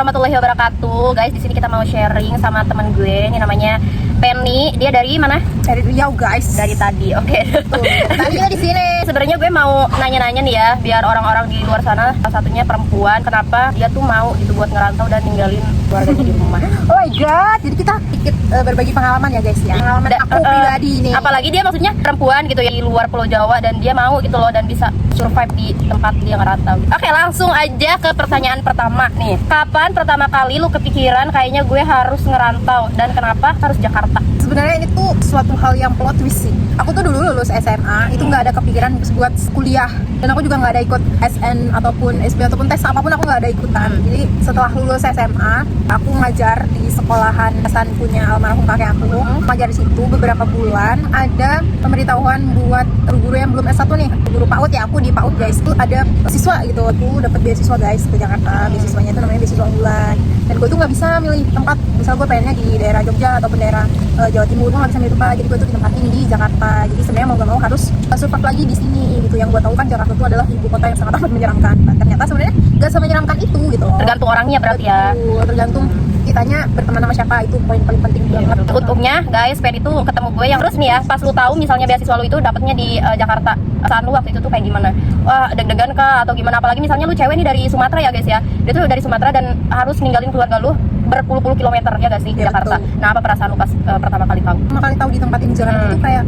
Warahmatullahi wabarakatuh, guys. Di sini kita mau sharing sama teman gue. Ini namanya Penny. Dia dari mana? Dari Riau, guys. Dari tadi. Oke. Tadi di sini. Sebenarnya gue mau nanya-nanya nih ya, biar orang-orang di luar sana, salah satunya perempuan, kenapa dia tuh mau gitu buat ngerantau dan ninggalin keluarganya di rumah. Oh my god. Jadi kita sedikit berbagi pengalaman ya, guys ya. Pengalaman aku pribadi nih. Apalagi dia maksudnya perempuan gitu ya di luar Pulau Jawa dan dia mau gitu loh dan bisa survive di tempat dia ngerantau. Oke, langsung aja ke pertanyaan pertama nih. Kapan pertama kali lu kepikiran kayaknya gue harus ngerantau dan kenapa harus Jakarta? Sebenarnya ini tuh suatu hal yang plot twist sih. Aku tuh dulu lulus SMA itu nggak ada kepikiran buat kuliah, dan aku juga nggak ada ikut SN ataupun SB ataupun tes apapun, aku nggak ada ikutan. Jadi setelah lulus SMA aku ngajar di sekolahan pesan punya almarhum kakek aku. Ngajar di situ beberapa bulan, ada pemberitahuan buat guru yang belum S1 nih, guru PAUD ya, aku di PAUD guys. Itu ada siswa gitu, aku dapat beasiswa guys ke Jakarta. Beasiswanya itu namanya beasiswa unggulan, dan gue tuh nggak bisa milih tempat. Misal gue pengennya di daerah Jogja ataupun daerah Jawa Timur, gue nggak bisa milih tempat. Jadi gue tuh ditempatin di Jakarta. Jadi sebenarnya mau gak mau harus survive lagi di sini gitu. Yang gue tahu kan Jakarta itu adalah ibu kota yang sangat amat menyeramkan. Dan ternyata sebenarnya gak semenyeramkan itu gitu loh. Tergantung orangnya berarti ya. Betul, tergantung kitanya berteman sama siapa, itu poin paling penting banget. Untungnya guys, Penny itu ketemu gue yang terus nih ya, pas lu tahu misalnya beasiswa lu itu dapetnya di Jakarta, saat lu waktu itu tuh kayak gimana? Wah, deg-degan kah atau gimana? Apalagi misalnya lu cewek nih dari Sumatera ya guys ya, dia tuh dari Sumatera dan harus ninggalin keluarga lu berpuluh-puluh kilometer ya gak sih di Jakarta. Nah, apa perasaan lu pas pertama kali tahu? Pertama kali tahu di tempat ini Jakarta tuh kayak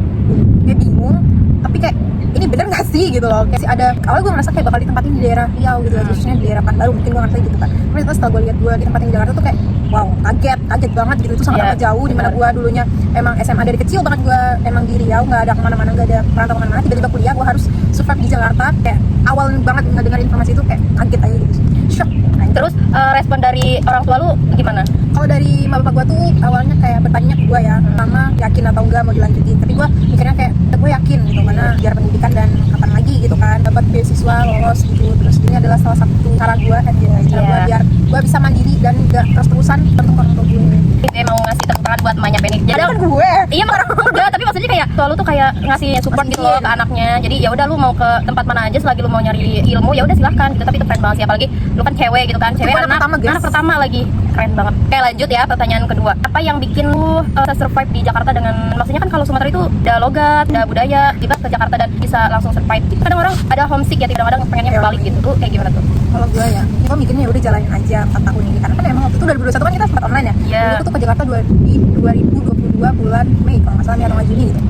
gue bingung, tapi kayak ini bener gak sih gitu loh. Kayak sih ada, awalnya gue ngerasa kayak bakal ditempatin di daerah Riau gitu ya, khususnya di daerah Pekanbaru, mungkin gue ngerasa gitu kan. Tapi terus setelah gue lihat gue ditempatin di Jakarta tuh kayak wow, kaget banget gitu. Itu sangat jauh, dimana gue dulunya emang SMA dari kecil banget gue emang di Riau, nggak ada kemana-mana, nggak ada perantau kemana-mana. Tiba-tiba kuliah gue harus survive di Jakarta. Kayak awal banget ngedengar informasi itu kayak kaget aja gitu, shock. Terus respon dari orang tua lu gimana? Kalau dari mama bapak gue tuh awalnya kayak bertanya ke gue ya, pertama yakin atau enggak mau dilanjutin. Tapi gue mikirnya kayak gue yakin gitu, karena biar pendidikan dan kapan lagi gitu kan, dapat beasiswa, lolos gitu. Terus ini adalah salah satu cara gue kan ya, cara gue biar gue bisa mandiri dan gak terus-terusan tergantung orang tua gue. Dia mau ngasih tepuk tangan buat emaknya Penny. Jadi kan gue. Iya, enggak, tapi maksudnya kayak tua lu tuh kayak ngasih support gitu loh ke anaknya. Jadi ya udah lu mau ke tempat mana aja selagi lu mau nyari ilmu ya udah silahkan gitu. Tapi itu keren banget sih, apalagi lu kan cewek gitu kan, cewek anak pertama lagi, keren banget. Kayak lanjut ya pertanyaan kedua, apa yang bikin lu survive di Jakarta dengan, maksudnya kan kalau Sumatera itu ada logat, ada budaya, tiba ke Jakarta dan bisa langsung survive gitu. Kadang orang ada homesick ya, kadang-kadang pengennya balik gitu. Lu kayak gimana tuh? Kalau gue ya, gue mikirnya udah jalanin aja 4 tahun ini, karena kan emang waktu itu 2021 kan kita sempat online ya. Dulu tuh ke Jakarta di 2022 bulan Mei kalau nggak salah, Mei atau Juni gitu.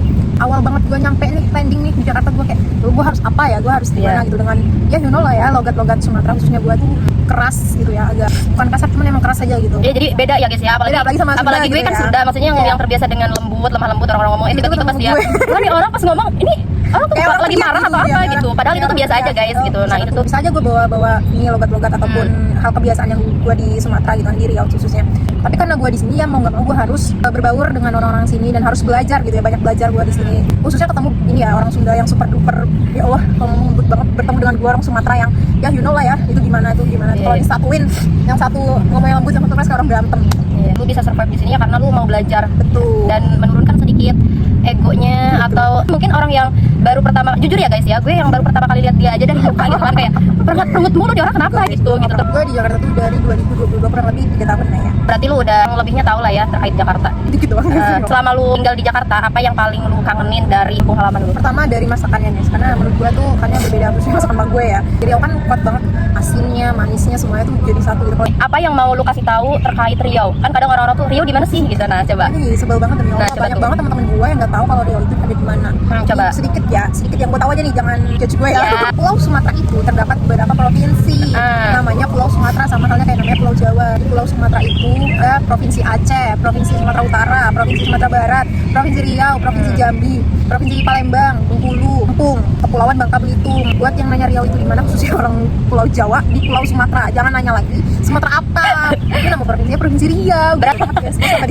Awal banget gue nyampe nih, landing nih di Jakarta, gue kayak gue harus apa ya, gue harus gimana gitu, dengan ya you know lah ya, logat-logat Sumatera khususnya gue tuh keras gitu ya, agak bukan kasar, cuman emang keras aja gitu. Ya jadi beda ya guys ya, apalagi sama Sunda apalagi gue gitu kan ya. Sunda, maksudnya yang terbiasa dengan lemah lembut orang-orang ngomong, tiba-tiba pas dia wah nih orang pas ngomong ini orang tuh lagi marah gitu, atau apa ya, gitu, padahal itu tuh biasa aja guys gitu. Nah itu tuh bisa aja gue bawa ini logat-logat ataupun hal kebiasaan yang gue di Sumatera gitu kan, di Riau khususnya. Tapi karena gue di sini ya mau nggak mau gue harus berbaur dengan orang-orang sini dan harus belajar gitu ya, banyak belajar gue di sini. Khususnya ketemu ini ya orang Sunda yang super duper, ya Allah kalau ngomong banget, bertemu dengan gue orang Sumatera yang ya you know lah ya, itu gimana. Kalau disatuin, yang satu ngomong yang lembut, yang satu keras, kayak orang berantem. Lu bisa survive di sini ya karena lu mau belajar. Betul. Dan menurunkan sedikit egonya. Betul. Atau mungkin orang yang baru pertama, jujur ya guys ya, gue yang baru pertama kali lihat dia aja dari muka gitu kan, kayak perut mulu dia orang kenapa gitu. Gue di Jakarta tuh dari 2022 kurang lebih 3 tahun lah ya. Berarti lu udah lebihnya tahu lah ya terkait Jakarta. Dikit doang. Selama lu tinggal di Jakarta, apa yang paling lu kangenin dari kampung halaman lu? Pertama dari masakannya nih, karena menurut gue tuh kan berbeda khususnya masakan mak gue ya. Jadi aku kan kuat banget, asinnya, manisnya semuanya tuh jadi satu gitu. Apa yang mau lu kasih tahu terkait Riau? Kan kadang orang-orang tuh Riau di mana sih gitu. Nah, coba. Ini sebel banget demi Allah, banyak banget teman-teman gue yang nggak tahu kalau Riau itu ada di mana. Coba. Sedikit yang gue tahu aja nih, jangan judge gue ya. Pulau Sumatera itu terdapat beberapa provinsi. Namanya Pulau Sumatera, sama halnya kayak namanya Pulau Jawa. Di Pulau Sumatera itu ada Provinsi Aceh, Provinsi Sumatera Utara, Provinsi Sumatera Barat, Provinsi Riau, Provinsi Jambi, Provinsi Palembang, Bengkulu, Lampung, Kepulauan Bangka Belitung. Buat yang nanya Riau itu di mana, khususnya orang Pulau Jawa, di Pulau Sumatera. Jangan nanya lagi Sumatera apa. Ini nama provinsinya Provinsi Riau. Berat.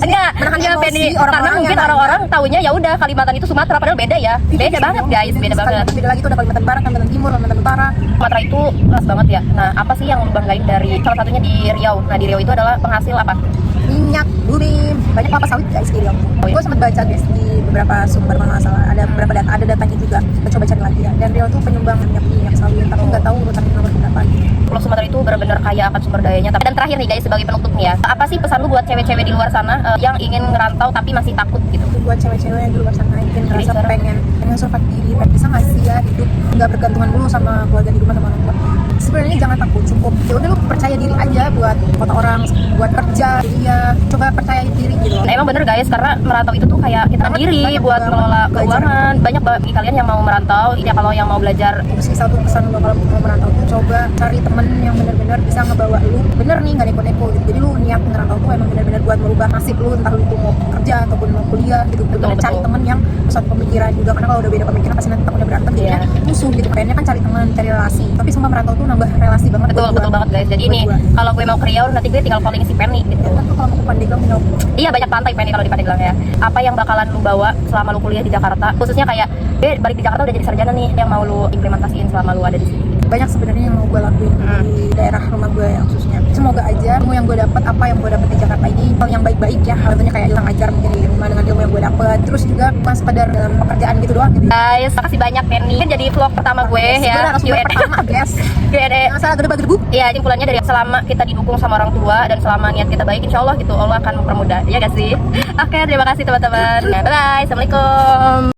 Enggak, menahan ya emosi Penny, karena orang-orang mungkin yang orang-orang taunya ya udah Kalimantan itu Sumatera, padahal beda ya. Beda banget guys, beda banget. Beda lagi tuh ada Kalimantan Barat, Kalimantan Timur, Kalimantan Utara. Sumatera itu luas banget ya. Nah, apa sih yang lu banggain dari salah satunya di Riau? Nah, di Riau itu adalah penghasil apa? Minyak bumi, banyak kelapa sawit guys di Riau. Oh, iya. Gue sempat baca guys di beberapa sumber kalau nggak salah, ada beberapa data, ada datanya juga. Kita coba cari lagi ya. Dan Riau tuh penyumbang minyak sawit, tapi nggak tahu urutan nomor berapa. Pulau Sumatera itu benar-benar kaya akan sumber dayanya. Tapi dan terakhir nih guys, sebagai penutup nih ya, apa sih pesan lu buat cewek-cewek di luar sana yang ingin ngerantau tapi masih takut gitu? Buat cewek-cewek yang di luar sana mungkin ngerasa pengen survive diri, tapi bisa nggak sih ya hidup nggak bergantungan dulu sama keluarga di rumah sama orang tua. Sebenarnya jangan takut, cukup ya udah lu percaya diri aja buat kota orang, buat kerja. Jadi ya coba percaya diri gitu. Nah, emang bener guys, karena merantau itu tuh kayak kita sendiri buat mengelola keuangan. Banyak bagi kalian yang mau merantau, ya kalau yang mau belajar. Terus satu pesan lo kalau mau merantau tuh coba cari temen yang benar-benar bisa ngebawa lu bener nih, nggak neko-neko gitu. Jadi lu niat ngerantau tuh emang benar-benar buat merubah nasib lu, entah lu mau kerja ataupun mau kuliah gitu. Betul, cari temen yang satu pemikiran juga, karena kalau udah beda pemikiran pasti nanti takutnya berantem jadinya musuh gitu. Kayaknya kan cari teman, cari relasi. Tapi semua merantau tuh nambah relasi banget. Betul banget guys. Jadi ini kalau gue mau ke Riau nanti gue tinggal calling si Penny gitu. Kan tuh kalau mau ke Pandeglang tinggal. Iya, banyak pantai Penny kalau di Pandeglang ya. Apa yang bakalan lu bawa selama lu kuliah di Jakarta? Khususnya kayak balik di Jakarta udah jadi sarjana nih, yang mau lu implementasiin selama lu ada di sini. Banyak sebenarnya yang mau gue lakuin di daerah rumah gue yang khususnya. Semoga aja ilmu yang gue dapat, apa yang gue dapat di Jakarta ini hal yang baik-baik ya. Contohnya kayak yang ngajar mungkin di rumah dengan ilmu yang gue dapat. Terus juga bukan sekedar dalam pekerjaan gitu doang gitu. Guys, makasih banyak Penny. Kan jadi vlog pertama gue ya. Gue pertama guys. Q&A. Masalah gede-gede. Iya, simpulannya dari selama kita didukung sama orang tua dan selama niat kita baik, insya Allah gitu Allah akan mempermudah. Ya gak sih? Oke, terima kasih teman-teman. Bye bye. Assalamualaikum.